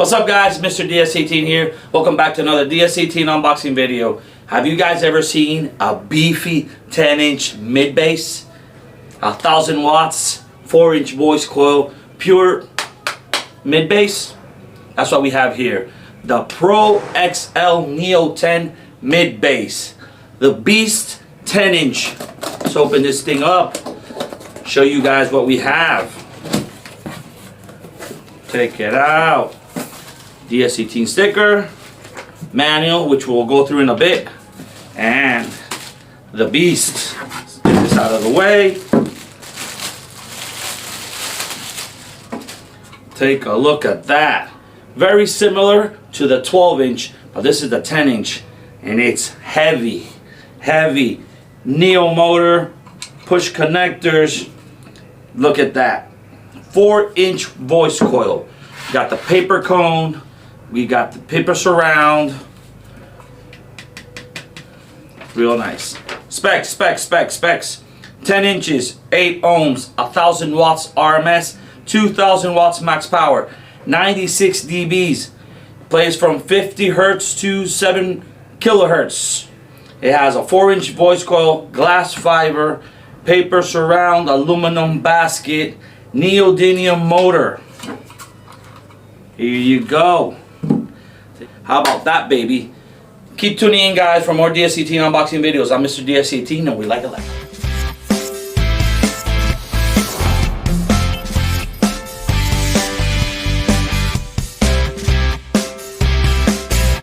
What's up guys, Mr. Ds18 here. Welcome back to another Ds18 unboxing video. Have you guys ever seen a beefy 10-inch mid-bass? 1,000 watts, 4-inch voice coil, pure mid-bass? That's what we have here. The Pro XLNEO10 mid-bass. The Beast 10-inch. Let's open this thing up. Show you guys what we have. Take it out. Ds18 sticker, manual, which we'll go through in a bit, and the Beast. Let's get this out of the way. Take a look at that. Very similar to the 12-inch, but this is the 10-inch, and it's heavy, heavy. Neo motor, push connectors. Look at that. 4-inch voice coil. Got the paper cone. We got the paper surround. Real nice. Specs. 10 inches, 8 ohms, 1,000 watts RMS, 2,000 watts max power, 96 dBs. Plays from 50 hertz to 7 kilohertz. It has a 4-inch voice coil, glass fiber, paper surround, aluminum basket, neodymium motor. Here you go. How about that, baby? Keep tuning in, guys, for more Ds18 unboxing videos. I'm Mr. Ds18, and we like it like.